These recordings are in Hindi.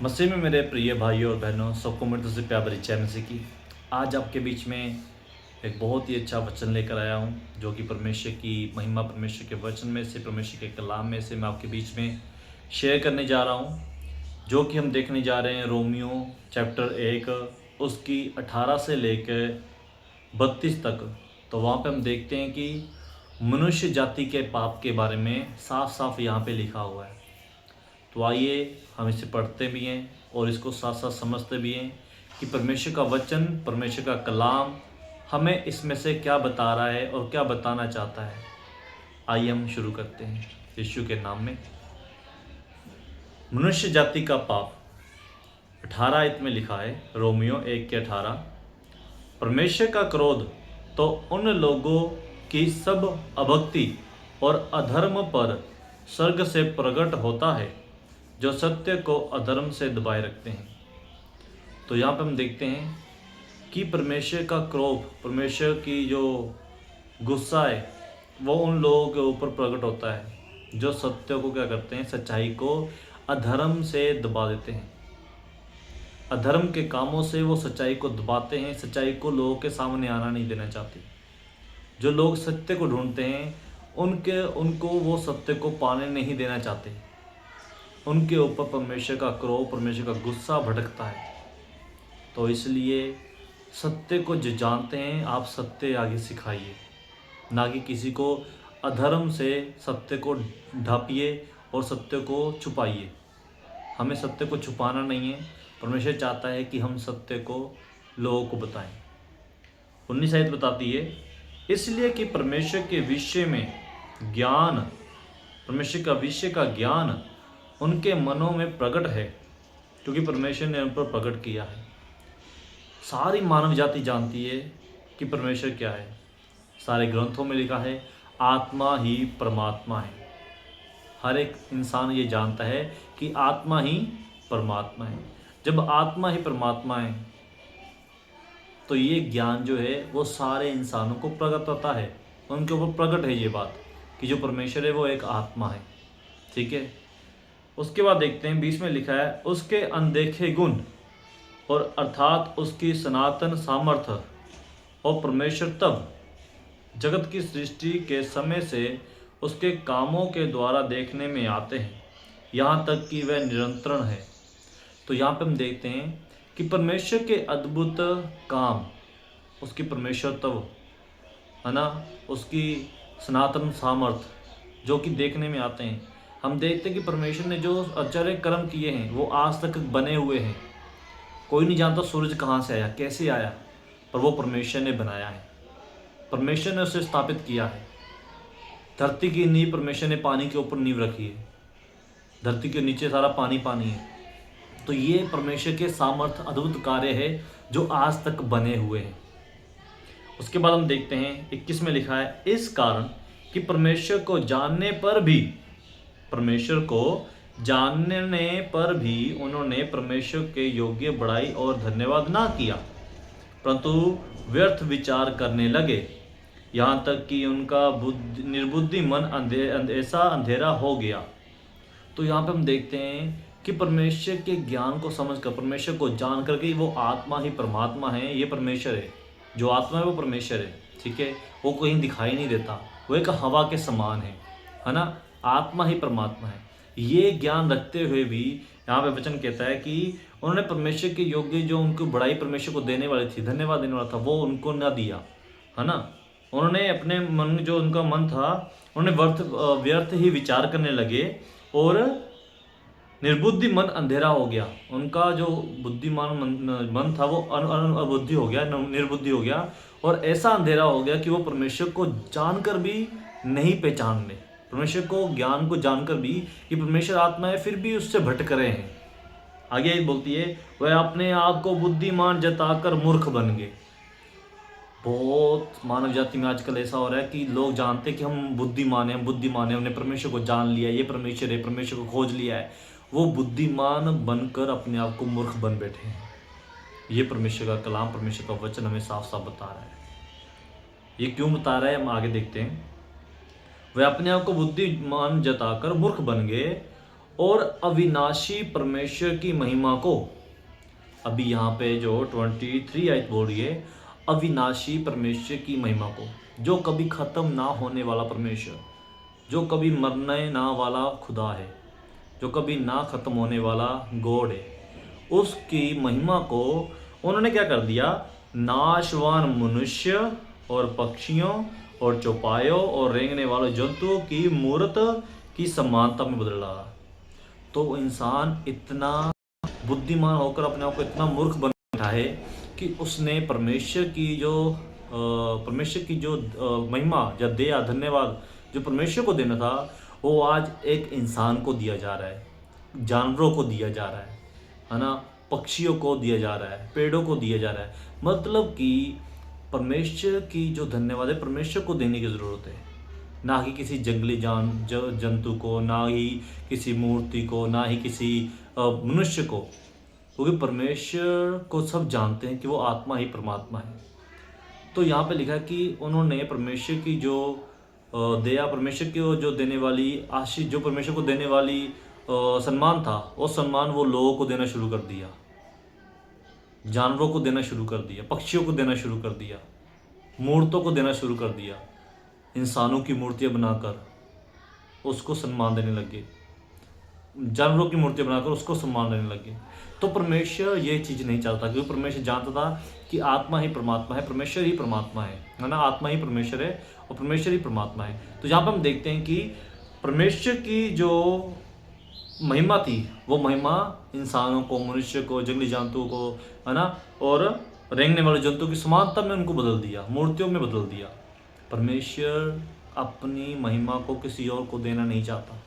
मसीह में मेरे प्रिय भाइयों और बहनों, सबको मेरी तरफ से प्यार भरी जय मसीह की। आज आपके बीच में एक बहुत ही अच्छा वचन लेकर आया हूँ, जो कि परमेश्वर की महिमा, परमेश्वर के वचन में से, परमेश्वर के कलाम में से मैं आपके बीच में शेयर करने जा रहा हूँ। जो कि हम देखने जा रहे हैं रोमियो चैप्टर 1 उसकी 18 से लेकर 32 तक। तो वहाँ पे हम देखते हैं कि मनुष्य जाति के पाप के बारे में साफ साफ यहाँ पे लिखा हुआ है। तो आइए हम इसे पढ़ते भी हैं और इसको साथ साथ समझते भी हैं कि परमेश्वर का वचन, परमेश्वर का कलाम हमें इसमें से क्या बता रहा है और क्या बताना चाहता है। आइए हम शुरू करते हैं यीशु के नाम में। मनुष्य जाति का पाप 18 आयत में लिखा है, रोमियो 1 के 18। परमेश्वर का क्रोध तो उन लोगों की सब अभक्ति और अधर्म पर स्वर्ग से प्रकट होता है जो सत्य को अधर्म से दबाए रखते हैं। तो यहाँ पर हम देखते हैं कि परमेश्वर का क्रोध, परमेश्वर की जो गुस्सा है वो उन लोगों के ऊपर प्रकट होता है जो सत्य को क्या करते हैं, सच्चाई को अधर्म से दबा देते हैं। अधर्म के कामों से वो सच्चाई को दबाते हैं, सच्चाई को लोगों के सामने आना नहीं देना चाहते। जो लोग सत्य को ढूंढते हैं उनको वो सत्य को पाने नहीं देना चाहते। उनके ऊपर परमेश्वर का क्रोध, परमेश्वर का गुस्सा भड़कता है। तो इसलिए सत्य को जो जानते हैं, आप सत्य आगे सिखाइए, ना कि किसी को अधर्म से सत्य को ढापिए और सत्य को छुपाइए। हमें सत्य को छुपाना नहीं है। परमेश्वर चाहता है कि हम सत्य को लोगों को बताएं। 19 आयत बताती है, इसलिए कि परमेश्वर के विषय में ज्ञान, परमेश्वर का विषय का ज्ञान उनके मनों में प्रकट है, क्योंकि परमेश्वर ने उन पर प्रकट किया है। सारी मानव जाति जानती है कि परमेश्वर क्या है। सारे ग्रंथों में लिखा है आत्मा ही परमात्मा है। हर एक इंसान ये जानता है कि आत्मा ही परमात्मा है। जब आत्मा ही परमात्मा है तो ये ज्ञान जो है वो सारे इंसानों को प्रकट होता है। उनके ऊपर प्रकट है ये बात कि जो परमेश्वर है वो एक आत्मा है। ठीक है। उसके बाद देखते हैं 20 में लिखा है, उसके अनदेखे गुण और अर्थात उसकी सनातन सामर्थ्य और परमेश्वर तब जगत की सृष्टि के समय से उसके कामों के द्वारा देखने में आते हैं, यहाँ तक कि वह निरंतर है। तो यहाँ पे हम देखते हैं कि परमेश्वर के अद्भुत काम, उसकी परमेश्वर तब है ना, उसकी सनातन सामर्थ्य जो कि देखने में आते हैं। हम देखते हैं कि परमेश्वर ने जो आश्चर्य कर्म किए हैं वो आज तक बने हुए हैं। कोई नहीं जानता सूरज कहाँ से आया, कैसे आया, पर वो परमेश्वर ने बनाया है। परमेश्वर ने उसे स्थापित किया है। धरती की नींव परमेश्वर ने पानी के ऊपर नींव रखी है। धरती के नीचे सारा पानी पानी है। तो ये परमेश्वर के सामर्थ्य, अद्भुत कार्य है जो आज तक बने हुए हैं। उसके बाद हम देखते हैं 21 में लिखा है, इस कारण कि परमेश्वर को जानने पर भी उन्होंने परमेश्वर के योग्य बड़ाई और धन्यवाद ना किया, परंतु व्यर्थ विचार करने लगे, यहाँ तक कि उनका निर्बुद्धि मन ऐसा अंधेरा हो गया। तो यहाँ पे हम देखते हैं कि परमेश्वर के ज्ञान को समझकर, परमेश्वर को जान करके, वो आत्मा ही परमात्मा है, ये परमेश्वर है। जो आत्मा है वो परमेश्वर है। ठीक है। वो कहीं दिखाई नहीं देता, वो एक हवा के समान है ना। आत्मा ही परमात्मा है। ये ज्ञान रखते हुए भी यहाँ पे वचन कहता है कि उन्होंने परमेश्वर के योग्य, जो उनको बड़ाई परमेश्वर को देने वाली थी, धन्यवाद देने वाला था, वो उनको न दिया, है ना। उन्होंने अपने मन, जो उनका मन था, उन्होंने व्यर्थ ही विचार करने लगे और निर्बुद्धि मन अंधेरा हो गया। उनका जो बुद्धिमान मन था वो अबुद्धि हो गया, निर्बुद्धि हो गया, और ऐसा अंधेरा हो गया कि वो परमेश्वर को जानकर भी नहीं पहचान ले। परमेश्वर को, ज्ञान को जानकर भी कि परमेश्वर आत्मा है, फिर भी उससे भटक रहे हैं। आगे बोलती है, वह अपने आप को बुद्धिमान जताकर मूर्ख बन गए। बहुत मानव जाति में आजकल ऐसा हो रहा है कि लोग जानते हैं कि हम बुद्धिमान हैं, हमने परमेश्वर को जान लिया, ये परमेश्वर है, परमेश्वर को खोज लिया है। वो बुद्धिमान बनकर अपने आप को मूर्ख बन बैठे हैं। ये परमेश्वर का कलाम, परमेश्वर का वचन हमें साफ साफ बता रहा है। ये क्यों बता रहा है, हम आगे देखते हैं। वह अपने आप को बुद्धिमान जताकर मूर्ख बन गए और अविनाशी परमेश्वर की महिमा को, अभी यहाँ पे जो 23 आयत बोल रही है, अविनाशी परमेश्वर की महिमा को, जो कभी ख़त्म ना होने वाला परमेश्वर, जो कभी मरने ना वाला खुदा है, जो कभी ना ख़त्म होने वाला गॉड है, उसकी महिमा को उन्होंने क्या कर दिया, नाशवान मनुष्य और पक्षियों और चौपायों और रेंगने वाले जंतुओं की मूर्त की समानता में बदल डाला। तो इंसान इतना बुद्धिमान होकर अपने आप को इतना मूर्ख बन बैठा है कि उसने परमेश्वर की जो महिमा या दया धन्यवाद जो परमेश्वर को देना था, वो आज एक इंसान को दिया जा रहा है, जानवरों को दिया जा रहा है ना, पक्षियों को दिया जा रहा है, पेड़ों को दिया जा रहा है। मतलब कि परमेश्वर की जो धन्यवाद है परमेश्वर को देने की ज़रूरत है, ना कि किसी जंगली जंतु को, ना ही किसी मूर्ति को, ना ही किसी मनुष्य को, क्योंकि परमेश्वर को सब जानते हैं कि वो आत्मा ही परमात्मा है। तो यहाँ पे लिखा है कि उन्होंने परमेश्वर की जो दया, परमेश्वर की जो देने वाली आशीष, जो परमेश्वर को देने वाली सम्मान था, वो सम्मान वो लोगों को देना शुरू कर दिया, जानवरों को देना शुरू कर दिया, पक्षियों को देना शुरू कर दिया, मूर्तों को देना शुरू कर दिया, इंसानों की मूर्तियाँ बनाकर उसको सम्मान देने लगे, जानवरों की मूर्तियाँ बनाकर उसको सम्मान देने लगे। तो परमेश्वर ये चीज़ नहीं चाहता, क्योंकि परमेश्वर जानता था कि आत्मा ही परमात्मा है, परमेश्वर ही परमात्मा है ना, आत्मा ही परमेश्वर है और परमेश्वर ही परमात्मा है। तो यहाँ पर हम देखते हैं कि परमेश्वर की जो महिमा थी, वो महिमा इंसानों को, मनुष्य को, जंगली जंतुओं को, है ना, और रेंगने वाले जंतुओं की समानता में उनको बदल दिया, मूर्तियों में बदल दिया। परमेश्वर अपनी महिमा को किसी और को देना नहीं चाहता,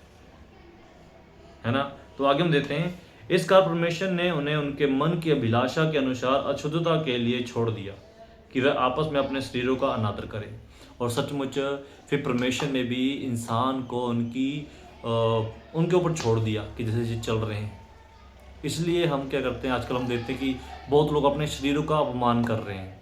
है ना। तो आगे हम देखते हैं, इस कारण परमेश्वर ने उन्हें उनके मन की अभिलाषा के अनुसार अशुद्धता के लिए छोड़ दिया कि वह आपस में अपने शरीरों का अनादर करें। और सचमुच फिर परमेश्वर ने भी इंसान को उनके ऊपर छोड़ दिया कि जैसे जैसे चल रहे हैं। इसलिए हम क्या करते हैं, आजकल हम देखते हैं कि बहुत लोग अपने शरीरों का अपमान कर रहे हैं,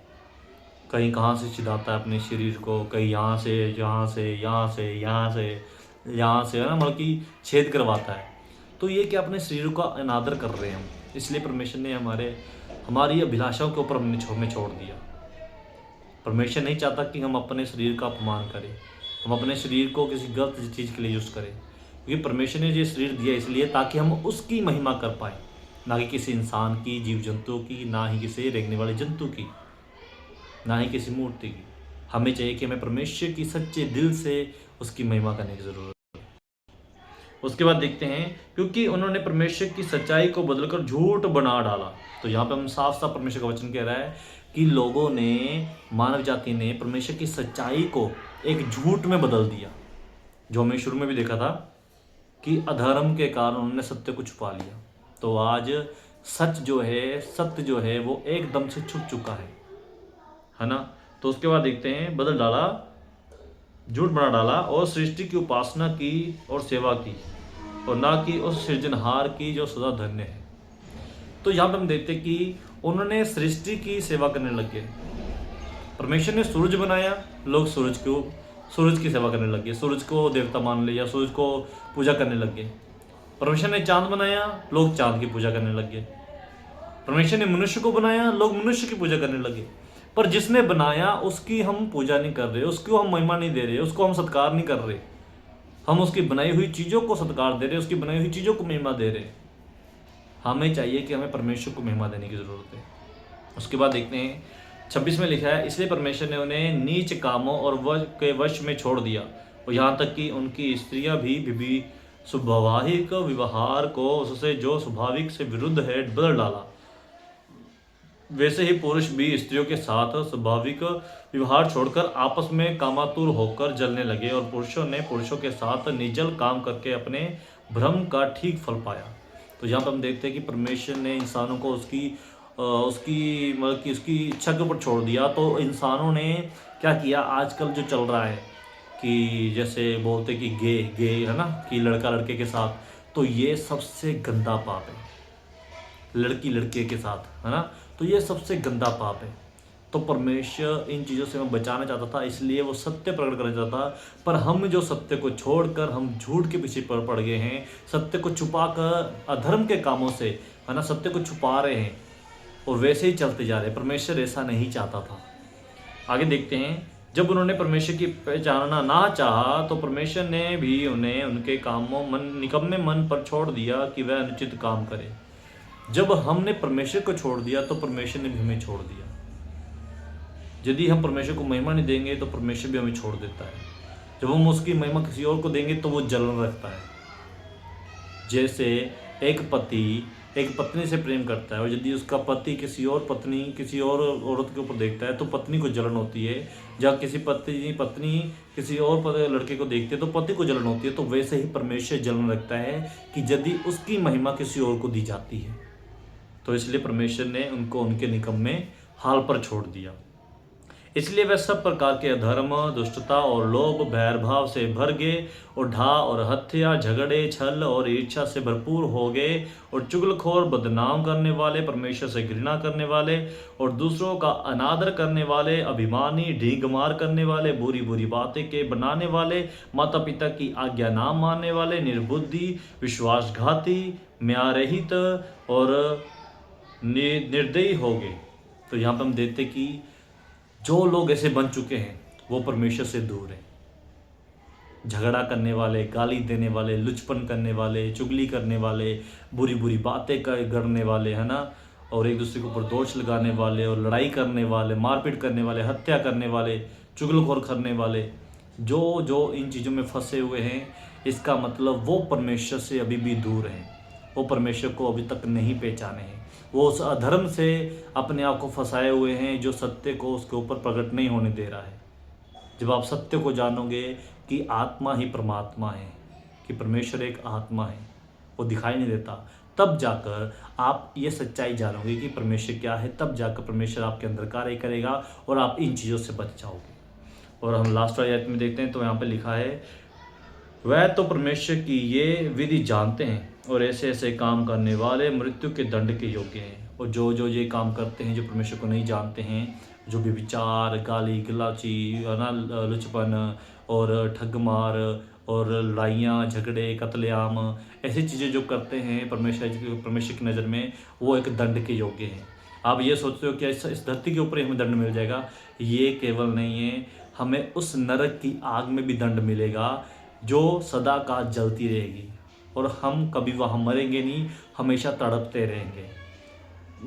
कहीं कहाँ से चिढ़ाता है अपने शरीर को, कहीं यहाँ से, यहाँ से, यहाँ से, यहाँ से, यहाँ से, है ना, मतलब कि छेद करवाता है। तो ये कि अपने शरीर का अनादर कर रहे हैं हम, इसलिए परमेश्वर ने हमारी अभिलाषाओं के ऊपर हमें छोड़ दिया। परमेश्वर नहीं चाहता कि हम अपने शरीर का अपमान करें, हम अपने शरीर को किसी गलत चीज़ के लिए यूज़ करें, क्योंकि परमेश्वर ने ये शरीर दिया इसलिए ताकि हम उसकी महिमा कर पाएँ, ना कि किसी इंसान की, जीव जंतुओं की, ना ही किसी रेंगने वाले जंतु की, ना ही किसी मूर्ति की। हमें चाहिए कि हमें परमेश्वर की सच्चे दिल से उसकी महिमा करने की ज़रूरत है। उसके बाद देखते हैं, क्योंकि उन्होंने परमेश्वर की सच्चाई को बदलकर झूठ बना डाला। तो यहाँ पे हम साफ साफ परमेश्वर का वचन कह रहा है कि लोगों ने, मानव जाति ने परमेश्वर की सच्चाई को एक झूठ में बदल दिया। जो हमने शुरू में भी देखा था कि अधर्म के कारण उन्होंने सत्य को छुपा लिया। तो आज सच जो है, सत्य जो है, वो एकदम से छुप चुका है ना। तो उसके बाद देखते हैं, बदल डाला, झूठ बना डाला और सृष्टि की उपासना की और सेवा की, और ना कि उस सृजनहार की जो सदा धन्य है। तो यहाँ पर हम देखते हैं कि उन्होंने सृष्टि की सेवा करने लगे। परमेश्वर ने सूरज बनाया, लोग सूरज की सेवा करने लगे, सूरज को देवता मान लिया, सूरज को पूजा करने लगे। परमेश्वर ने चांद बनाया, लोग चांद की पूजा करने लगे। परमेश्वर ने मनुष्य को बनाया, लोग मनुष्य की पूजा करने लगे। पर जिसने बनाया उसकी हम पूजा नहीं कर रहे, उसको हम महिमा नहीं दे रहे, उसको हम सत्कार नहीं कर रहे। हम उसकी बनाई हुई चीज़ों को सत्कार दे रहे, उसकी बनाई हुई चीज़ों को महिमा दे रहे। हमें चाहिए कि हमें परमेश्वर को महिमा देने की ज़रूरत है। उसके बाद देखते हैं 26 में लिखा है, इसलिए परमेश्वर ने उन्हें नीच कामों और के वश में छोड़ दिया, और यहाँ तक कि उनकी स्त्रियाँ भी स्वाभाविक व्यवहार को उससे जो स्वाभाविक से विरुद्ध है बदल डाला। वैसे ही पुरुष भी स्त्रियों के साथ स्वाभाविक व्यवहार छोड़कर आपस में कामातुर होकर जलने लगे, और पुरुषों ने पुरुषों के साथ निर्जल काम करके अपने भ्रम का ठीक फल पाया। तो यहाँ पर हम देखते हैं कि परमेश्वर ने इंसानों को उसकी इच्छा के ऊपर छोड़ दिया। तो इंसानों ने क्या किया, आजकल जो चल रहा है कि जैसे बोलते कि गे है ना, कि लड़का लड़के के साथ, तो ये सबसे गंदा पाप है। लड़की लड़के के साथ, है ना, तो ये सबसे गंदा पाप है। तो परमेश्वर इन चीज़ों से हमें बचाना चाहता था, इसलिए वो सत्य प्रकट करना चाहता था। पर हम जो सत्य को छोड़कर हम झूठ के पीछे पड़ गए हैं, सत्य को छुपाकर अधर्म के कामों से, है ना, सत्य को छुपा रहे हैं और वैसे ही चलते जा रहे हैं। परमेश्वर ऐसा नहीं चाहता था। आगे देखते हैं, जब उन्होंने परमेश्वर की पहचानना ना चाहा तो परमेश्वर ने भी उन्हें उनके कामों निकम्मे मन पर छोड़ दिया कि वह अनुचित काम करे। जब हमने परमेश्वर को छोड़ दिया तो परमेश्वर ने भी हमें छोड़ दिया। यदि हम परमेश्वर को महिमा नहीं देंगे तो परमेश्वर भी हमें छोड़ देता है। जब हम उसकी महिमा किसी और को देंगे तो वो जलन रखता है। जैसे एक पति एक पत्नी से प्रेम करता है और यदि उसका पति किसी और औरत के ऊपर देखता है तो पत्नी को जलन होती है। जब किसी पत्नी किसी और लड़के को देखती है तो पति को जलन होती है। तो वैसे ही परमेश्वर जलन रखता है कि यदि उसकी महिमा किसी और को दी जाती है। तो इसलिए परमेश्वर ने उनको उनके निकम्मे हाल पर छोड़ दिया। इसलिए वह सब प्रकार के अधर्म, दुष्टता और लोभ, बैरभाव से भर गए और ढा और हत्या, झगड़े, छल और ईर्ष्या से भरपूर हो गए और चुगलखोर, बदनाम करने वाले, परमेश्वर से घृणा करने वाले और दूसरों का अनादर करने वाले, अभिमानी, ढींग मार करने वाले, बुरी बुरी बातें के बनाने वाले, माता पिता की आज्ञा ना मानने वाले, निर्बुद्धि, विश्वासघाती, म्यारहित और निर्दयी हो गए। तो यहाँ पर हम देखते कि जो लोग ऐसे बन चुके हैं वो परमेश्वर से दूर हैं। झगड़ा करने वाले, गाली देने वाले, लुचपन करने वाले, चुगली करने वाले, बुरी बुरी बातें करने वाले, है ना, और एक दूसरे के ऊपर दोष लगाने वाले और लड़ाई करने वाले, मारपीट करने वाले, हत्या करने वाले, चुगलखोर करने वाले, जो इन चीज़ों में फंसे हुए हैं, इसका मतलब वो परमेश्वर से अभी भी दूर हैं। वो परमेश्वर को अभी तक नहीं पहचाने हैं। वो उस अधर्म से अपने आप को फंसाए हुए हैं जो सत्य को उसके ऊपर प्रकट नहीं होने दे रहा है। जब आप सत्य को जानोगे कि आत्मा ही परमात्मा है, कि परमेश्वर एक आत्मा है, वो दिखाई नहीं देता, तब जाकर आप ये सच्चाई जानोगे कि परमेश्वर क्या है। तब जाकर परमेश्वर आपके अंदर कार्य करेगा और आप इन चीज़ों से बच जाओगे। और हम लास्ट वाली आयत में देखते हैं तो यहाँ पर लिखा है, वह तो परमेश्वर की ये विधि जानते हैं और ऐसे ऐसे काम करने वाले मृत्यु के दंड के योग्य हैं। और जो ये काम करते हैं, जो परमेश्वर को नहीं जानते हैं, जो भी विचार, गाली गलाची, लुचपन और ठगमार और लड़ाइयाँ, झगड़े, कत्लेआम, ऐसी चीज़ें जो करते हैं परमेश्वर की नज़र में, वो एक दंड के योग्य हैं। आप ये सोचते हो कि इस धरती के ऊपर ही हमें दंड मिल जाएगा। ये केवल नहीं है, हमें उस नरक की आग में भी दंड मिलेगा जो सदा का जलती रहेगी और हम कभी वहाँ मरेंगे नहीं, हमेशा तड़पते रहेंगे।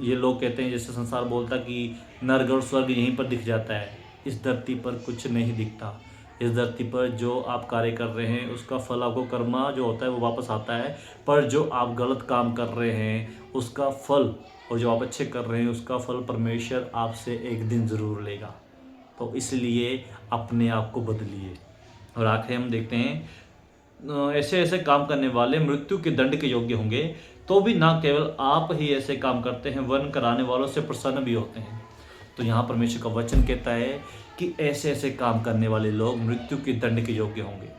ये लोग कहते हैं, जैसे संसार बोलता कि नरक और स्वर्ग यहीं पर दिख जाता है। इस धरती पर कुछ नहीं दिखता। इस धरती पर जो आप कार्य कर रहे हैं उसका फल आपको कर्मा जो होता है वो वापस आता है, पर जो आप गलत काम कर रहे हैं उसका फल, और जो आप अच्छे कर रहे हैं उसका फल परमेश्वर आपसे एक दिन ज़रूर लेगा। तो इसलिए अपने आप को बदलिए। और आखिर हम देखते हैं, ऐसे ऐसे काम करने वाले मृत्यु के दंड के योग्य होंगे। तो भी ना केवल आप ही ऐसे काम करते हैं, वरन कराने वालों से प्रसन्न भी होते हैं। तो यहाँ परमेश्वर का वचन कहता है कि ऐसे ऐसे काम करने वाले लोग मृत्यु के दंड के योग्य होंगे।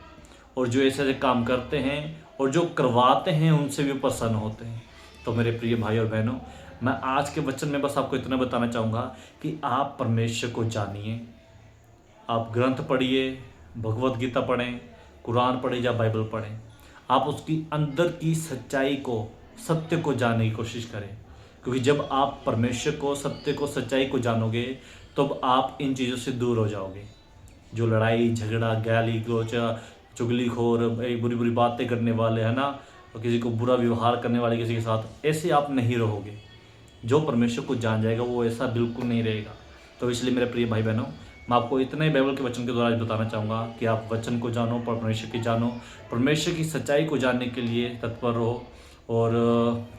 और जो ऐसे ऐसे काम करते हैं और जो करवाते हैं उनसे भी प्रसन्न होते हैं। तो मेरे प्रिय भाई और बहनों, मैं आज के वचन में बस आपको इतना बताना चाहूँगा कि आप परमेश्वर को जानिए। आप ग्रंथ पढ़िए, भगवत गीता पढ़ें, कुरान पढ़ें या बाइबल पढ़ें। आप उसकी अंदर की सच्चाई को, सत्य को जानने की कोशिश करें। क्योंकि जब आप परमेश्वर को, सत्य को, सच्चाई को जानोगे तब आप इन चीज़ों से दूर हो जाओगे। जो लड़ाई झगड़ा, गाली गलौचा, चुगलीखोर, बुरी बुरी बातें करने वाले, है ना, और किसी को बुरा व्यवहार करने वाले किसी के साथ, ऐसे आप नहीं रहोगे। जो परमेश्वर को जान जाएगा वो ऐसा बिल्कुल नहीं रहेगा। तो इसलिए मेरे प्रिय भाई बहनों, मैं आपको इतना ही बाइबल के वचन के द्वारा बताना चाहूँगा कि आप वचन को जानो, परमेश्वर की जानो, परमेश्वर की सच्चाई को जानने के लिए तत्पर रहो और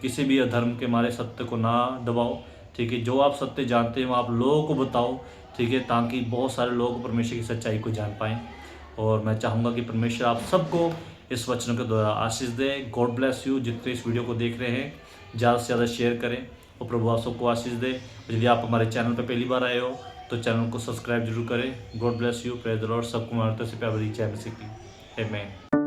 किसी भी अधर्म के मारे सत्य को ना दबाओ। ठीक है, जो आप सत्य जानते हैं वो आप लोगों को बताओ। ठीक है, ताकि बहुत सारे लोग परमेश्वर की सच्चाई को जान पाएँ। और मैं चाहूँगा कि परमेश्वर आप सबको इस वचनों के द्वारा आशीष दे। God bless you. जितने इस वीडियो को देख रहे हैं ज़्यादा से ज़्यादा शेयर करें और प्रभु आप सबको आशीष दे। यदि आप हमारे चैनल पर पहली बार आए हो तो चैनल को सब्सक्राइब जरूर करें। God bless you. Praise the Lord. सबको हमारी तरफ से प्यार भरी जय मसीह की। आमीन।